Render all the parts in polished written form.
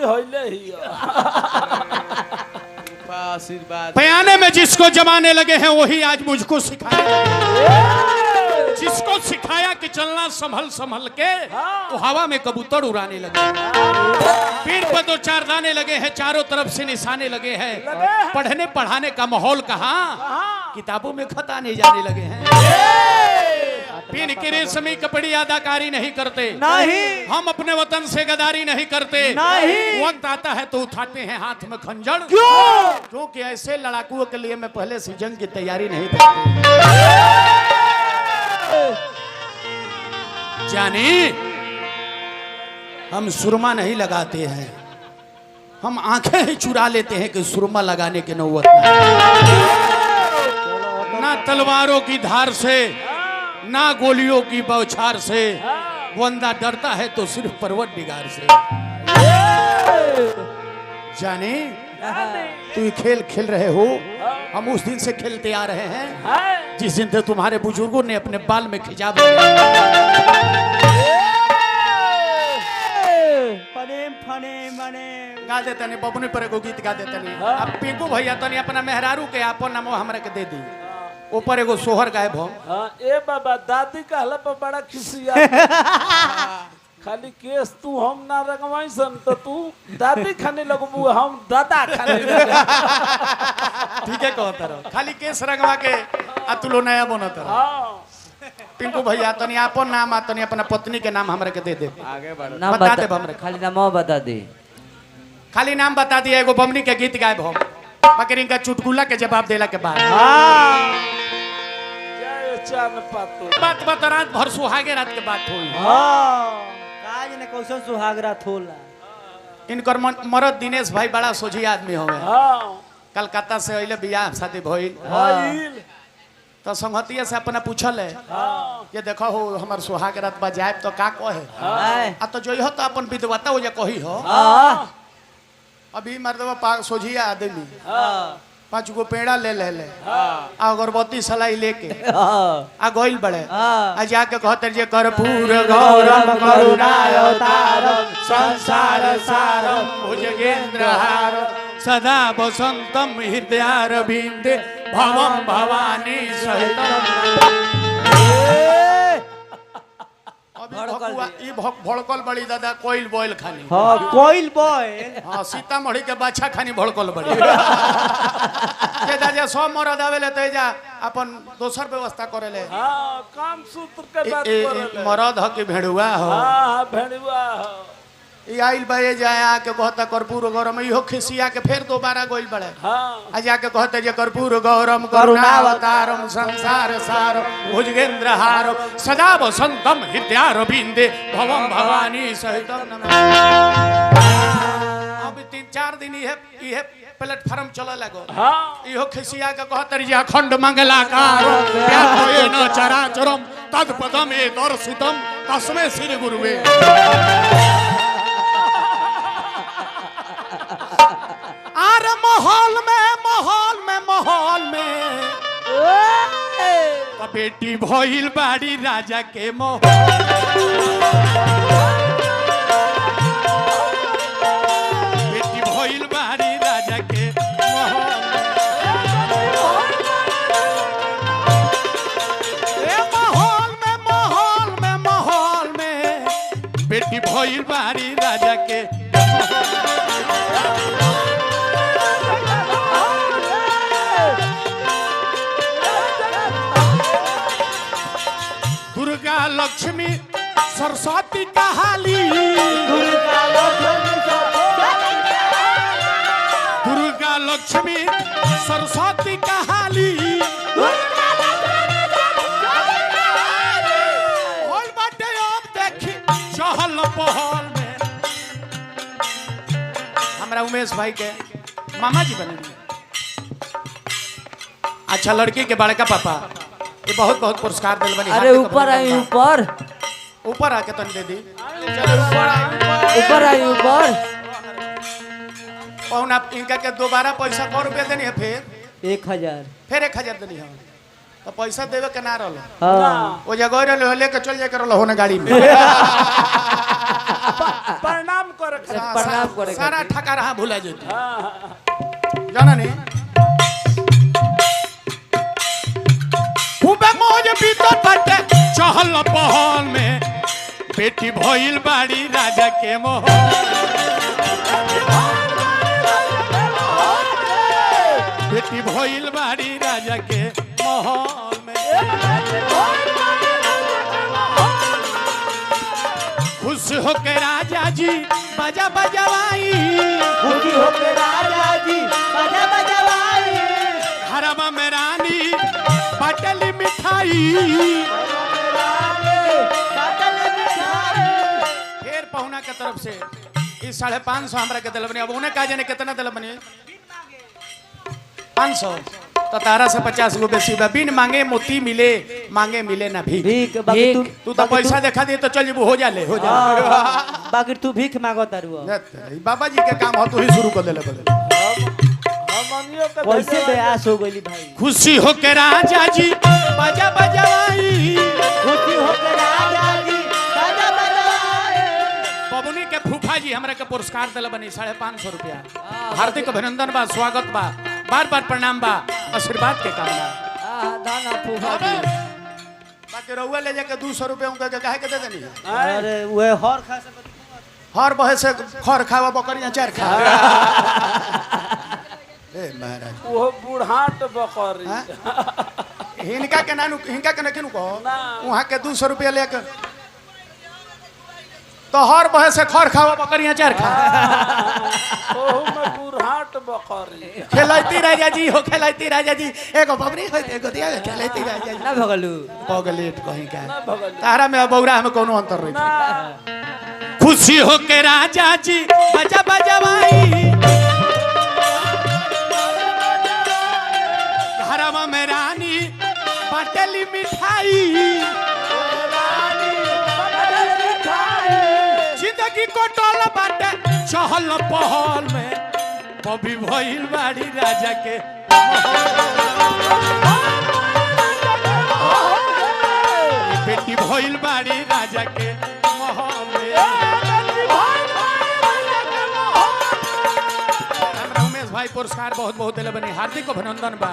होइले ही आशीर्वाद बयाने में जिसको जमाने लगे हैं वही आज मुझको सिखाने लगे। जिसको सिखाया कि चलना संभल संभल के तो हवा में कबूतर उड़ाने लगे। पेड़ पर दो चार दाने लगे हैं, चारों तरफ से निशाने लगे हैं। पढ़ने पढ़ाने का माहौल कहाँ, किताबों में खत आने जाने लगे हैं। पिन के रेशमी कपड़ी अदाकारी नहीं करते, नहीं। हम अपने वतन से गदारी नहीं करते, नहीं। वक्त आता है तो उठाते हैं हाथ में खंजर। क्यों? क्योंकि ऐसे लड़ाकुओं के लिए मैं पहले से जंग की तैयारी नहीं करती। जानी, हम सुरमा नहीं लगाते हैं, हम आंखें ही चुरा लेते हैं कि सुरमा लगाने की नौबत ना तलवारों की धार से ना गोलियों की बौछार से, बंदा डरता है तो सिर्फ परवरदिगार से। जाने तू खेल खेल रहे हो, हम उस दिन से खेलते आ रहे हैं जिस दिन से तुम्हारे बुजुर्गों ने अपने बाल में खिजाब गा देता नहीं, बबनी पर एगो गीत गा देता नहीं। अब पिंकू भैया तनी अपना मेहरारू के आपन नाम हमरा के दे दी, ऊपर एगो सोहर गायब हो। ए बाबा दादी कहला पर बड़ा खिसिया खाली केस तू हम ना रगवाई सन तो तू दादी खाने लगबू, हम दादा खाने ठीक है कहता रहो, खाली केस रंगवा के आ तू लो नया बनत रहो। पिंकू भैया तनी आपन नाम आ तनी अपना पत्नी के नाम हमरा के दे दे। आगे बढ़ नाम बता दे बता, हमरा, खाली नाम बता दे। खाली नाम बता दिया, एगो बमनी के गीत गायब हो, बाकी इनका चुटकुला के जवाब देला के बाद बात बता। रात भर सुहागे रात के बात हुई। काज ने कौशल सुहागरा थोला। इनकर मरद दिनेश भाई बड़ा सोझी आदमी होवे, कलकत्ता से अइले बियाह शादी भइल तो संगतिया से अपना पूछल है ये देखो हो हमर सुहाग रात बजाए तो का कहे आ तो जो हो तो अपन विधवता हो जा कही हो। अभी मर्दवा सोझिया आदमी 5 गो पेड़ा ले आ अगरबत्ती सलाई लेके आ गइल बड़े आ जाके कहते जे कर्पूर गौरम करुणावतारम संसार सारम भुजगेंद्रहारम सदा वसंतम हृदयारविंदे भवम भवानी सहितम। भड़कल बड़ी दादा कोइल बोइल खानी। हां कोइल बॉय। हां सीतामढ़ी के बाछा खानी भड़कल बड़ी के दादा सब मरद आवेले त जा अपन दोसर व्यवस्था करेले। हां काम सूत्र के बात करेले। मरद ह के भेड़ुआ हो। हां भेड़ुआ हो। ई आइल बे जाए आके कहता कर्पूर गौरम, इहो खिसिया के फिर दोबारा गइल बड़े। हां आ जाके कहते जे कर्पूर गौरम करुणावतारम संसार सारम भुजगेंद्रहारम सदा वसंतम हृदयारविंदे भवम भवानी सहितम नमः। अब 3-4 दिन ये प्लेटफार्म चले लगो। हां इहो खिसिया के कहते जे अखंड मंगलाकार व्यापयेन चराचरम तत्पदम दर्शितम तस्मै श्री गुरुवे। आरे माहौल में तो बेटी भइल बाड़ी राजा के मोह। बेटी भइल बाड़ी राजा के माहौल में बेटी भइल बाड़ी राजा के। दुर्गा लक्ष्मी सरस्वती कहाली, दुर्गा लक्ष्मी सरस्वती कहाली होल बाटे अब देखी चहल पहल में। हमरा उमेश भाई के मामा जी बने। अच्छा लड़की के बड़का पापा ये बहुत बहुत पुरस्कार दिल बनी। अरे ऊपर आई, ऊपर आके तन दे दी। ऊपर आई ऊपर। कौन आप इनका के दोबारा पैसा 100 रुपया देनी है, फिर 1000 फिर 1000 देनी है तो पैसा देवे के ना रहल। हां वो जगह रहल लेके चल जाके रहल होने गाड़ी में। प्रणाम कर प्रणाम करे सारा ठका रहा भूला जेती हाँ जाना नहीं खूबे मौज बीतत बाटे चहल पहल में बेटी भइल बाड़ी राजा के मोहल बेटी भइल बाड़ी राजा के महल में खुश होके राजा जी बाजा बजवाई खुशी होके राजा जी बाजा बजवाई घरवा में रानी बाटली मिठाई बाटल मिठाई फिर पहुना के तरफ से इस 550 हमरा के दिल बनी अब उन्हें कहा जाने कितना दिल बनी 500 तो तारा से 50 गो बेसी बा बिन मांगे मोती मिले मांगे मिले ना भीख भीख बाकी तू तू तो पैसा देखा दे तो चल जेबू हो जा बाकी तू भीख मांगो तारू बाबा जी के काम हो तू ही शुरू कर देले बदल हमनियों के कैसे बेआस हो गई भाई खुशी होके राजा जी बाजा बजवाई खुशी होके राजा जी बाजा बजवाई बबुनी के फूफा जी हमरा के पुरस्कार दिल बनी 550 रुपया हार्दिक अभिनंदन बा स्वागत बा बार बार प्रणाम बा आशीर्वाद के कामना दाना फूफा जी बाकी रउआ ले जाके 200 रुपया उनका के काहे के दे देनी अरे वो हर खा से हर बहे से खर खावा बकरियां चार खा ए महाराज वो बुढ़ाट बकरी हिनका के नानू हिनका के नकिनु को ना। वहां के 200 रुपया लेके तो हर बहे से खर खावा बकरियां चार खा ओहू में बुढ़ाट बकरी खेलैती राजा जी हो खेलैती राजा जी एगो बबरी होय एगो दिया खेलैती राजा जी ना भगलू पगलेट कहीं का ना भगल तारा में बौरा में कोनो अंतर नहीं ना खुशी होके राजा जी बजा बजवाई घरवा में रानी बाटली मिठाई जिंदगी को टोल बाटे चहल पहल में बबी भइल बाड़ी राजा के बेटी भइल बाड़ी राजा के महल में हमरा उमेश भाई पुरस्कार बहुत बहुत दिले बनी हार्दिक अभिनंदन बा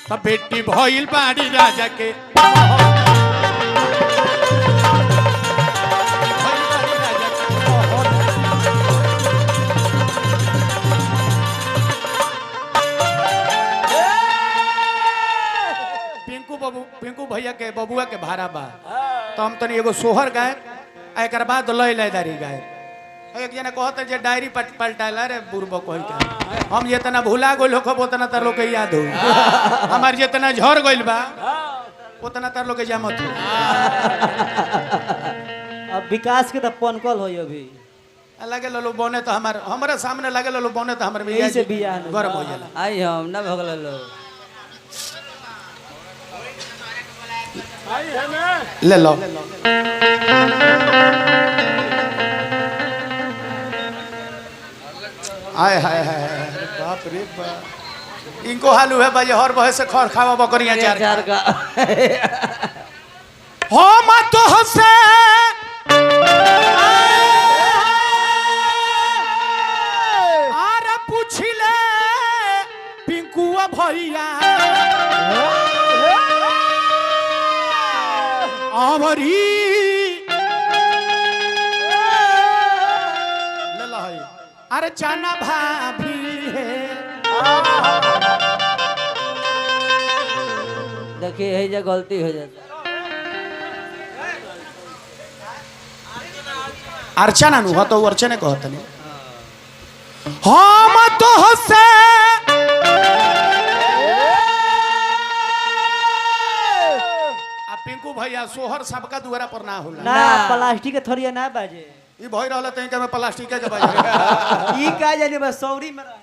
तब बेटी भइल बाड़ी राजा के पिंकू भैया के बबुआ के भाड़ा बा तो हम तनी एगो सोहर गाय एक बाद लय लयदारी गाय एक जना कहते जे डायरी पलटाला रे बुरबो कोई का हम जितना भुला गइल हो उतना तार लोग के याद हो हमार जितना झड़ गइल बा उतना तार लोग के जामत हो अब विकास के तो पनकल होई अभी लगे ललो बने तो हमारे सामने लगे ललो बने तो हमर यही से बियाह नहीं। गर्म हो जाला आई हम ना भगललो आई है ना ले लो आय हाय हाय बाप रे बाप इनको हालू है भाई हर बहे से खर खावा बकरियां चार चार का हो मत हसे आरे पूछिले पिंकुआ भैया आवरी ले लो है अरे जाना भाभी है देखिए यही जगह गलती हो जाता अर्चना नु हो तो अर्चने कहत नहीं हम तो हसे आ पिंकू भैया सोहर सबका दुआरा पर ना होला ना प्लास्टिक के थोड़िया ना बाजे ई भई रहल तई के में प्लास्टिक के बाजे ई का जाने बस सौरी में रहे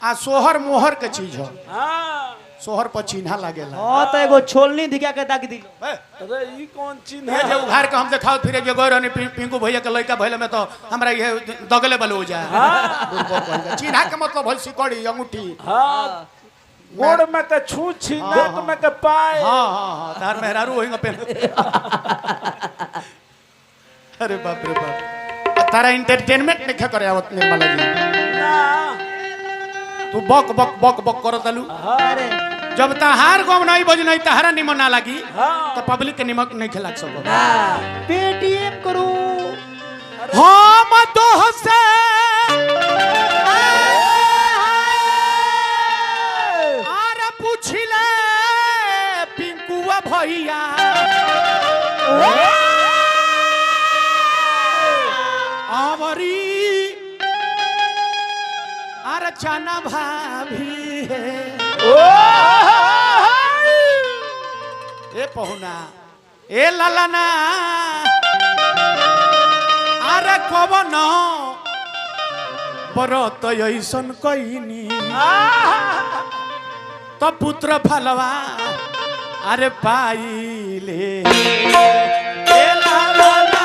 आ सोहर मोहर के चीज हो हाँ सोहर पर चिन्हा लागेला हां तो एगो छोलनी दिखा के दाग दिलो अरे ई कौन चिन्ह ये जे उघार के हम देखाओ फिरे जे गौर ने पिंकू भैया के लइका भइले में तो हमरा ये दगले बल हो जाए चिन्हा के मतलब भइल सिकड़ी अंगूठी हाँ गोड़ में के छूछी नेक में के पाए हां हां हां तार मेहरारू होइंग पे अरे बाप रे बाप तारा एंटरटेनमेंट नहीं करे आवत निर्मला जी ना तू बक बक बक बक करत आलू अरे जब तहार गम नहीं बज नहीं तहारा निमन ना लागी हाँ। तो पब्लिक के निमक नहीं खिला सको ना पेटीएम करू हम तो हसे आरे पूछिले पिंकुआ भैया आवरी आरे चना भाभी है ए पहुना ए लालाना आरे कवन बरत ऐसन कईनी तो पुत्र फलवा अरे पाइले ए लालाना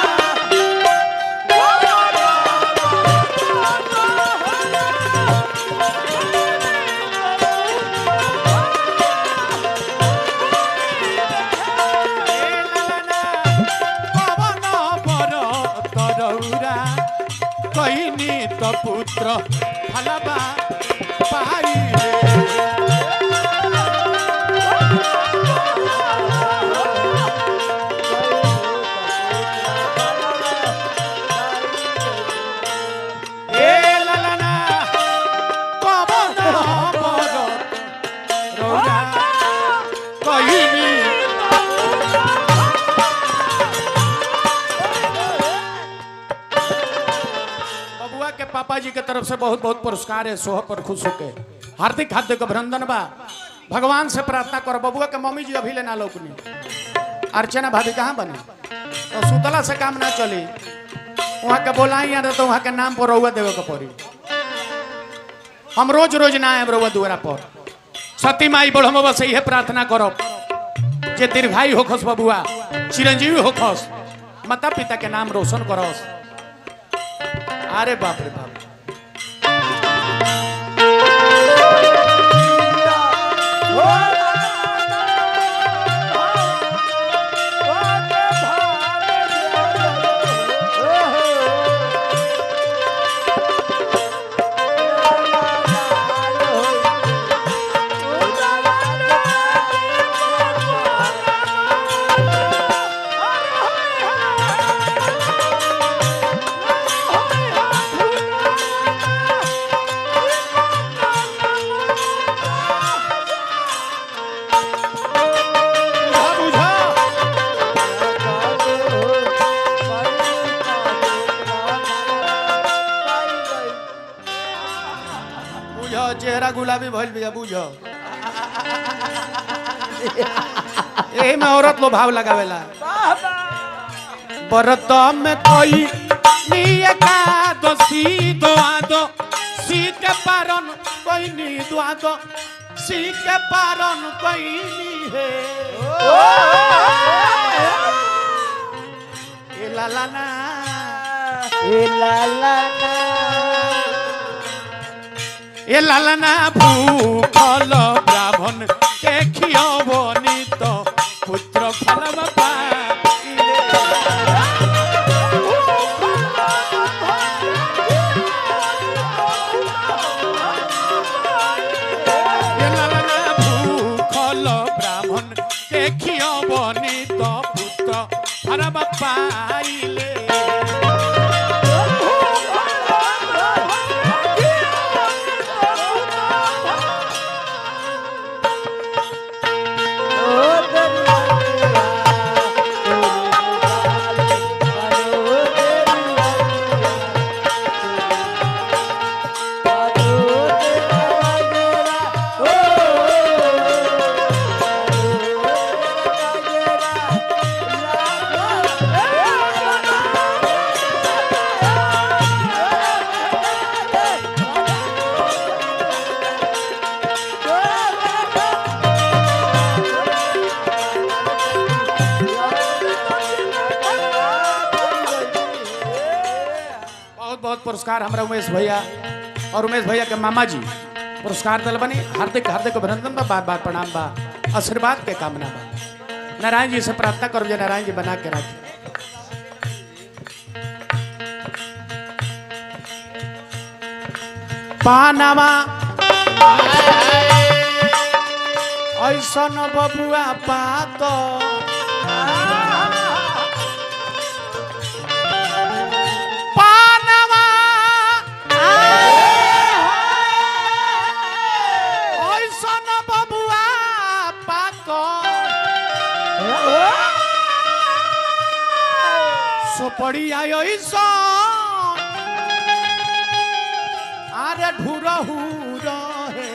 कहीनी तो पुत्र फलबा पाइले ए लालाना पवन बर रौरा कहीनी बबुआ के पापा जी के तरफ से बहुत बहुत पुरस्कार है सोह पर खुश होके हार्दिक हार्दिक अभिनंदन बा भगवान से प्रार्थना करो बबुआ के मम्मी जी अभी लेना लोकनी अर्चना भाभी कहाँ बनी तो सुतला से काम ना चली वहाँ के बोलाई यार तो वहाँ के नाम पर रउआ देवे के पड़ी हम रोज रोज ना आए रउआ दुआरा पर सती माई बढ़ो बस यही प्रार्थना करो जे दीर्घायु हो खस बबुआ चिरंजीवी हो खस माता पिता के नाम रोशन करोस अरे बाप रे बाप चेहरा गुलाबी भइल बिया बुझो यही में औरत लो भाव लगावेला बरत में कोई निये का दोसी दुआ दो सी के पारन कोई नी दुआ दो सी के पारन कोई नी है ए लालाना ए लालाना भूखल ब्राह्मण के खियबनी तो पुत्र फलवा पाइले ए लालाना भूखल ब्राह्मण के खियबनी तो पुत्र फलवा पाइले बहुत पुरस्कार हमारा उमेश भैया और उमेश भैया के मामा जी पुरस्कार दल बनी हार्दिक हार्दिक अभिनंदन बा बार बार प्रणाम बा आशीर्वाद के कामना बा नारायण जी से प्रार्थना करो जो नारायण जी बना के रखे पानावा ऐसन बबुआ पात पानावा ऐसन बबुआ पात सोपड़िया ऐसन आरे ढुरहु रहे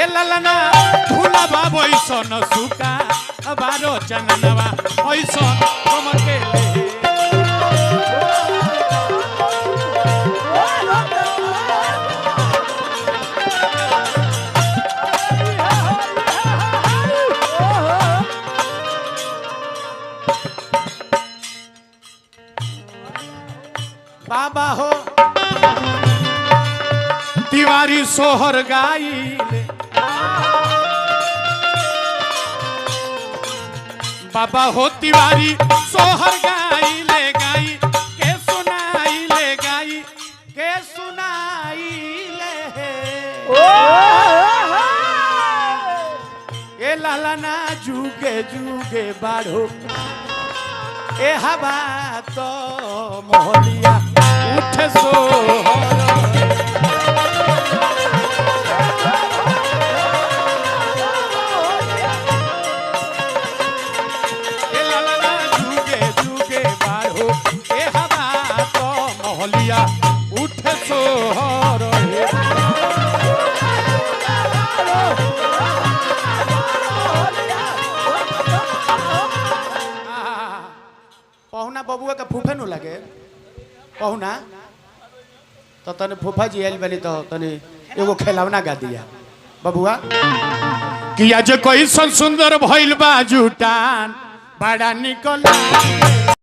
ए ललना फूला बाबो ऐसन सुका बारो चननवा ऐसन कमर के ले बाबा हो तिवारी सोहर गाइले बाबा हो तिवारी सोहर गाइले गाई के सुनाइले ए लालना जुगे जुगे बाढ़ो ए हवा तो मोहलिया उठ सोहर उठ सोहर पहुना बबुआ का फूफे नु लगे पहुना तो तने फूफा जी आइल बनी तो तने एगो खिलौना गा दिया बबुआ कि आज कोई सुंदर भइल बा जुटान बड़ा निकल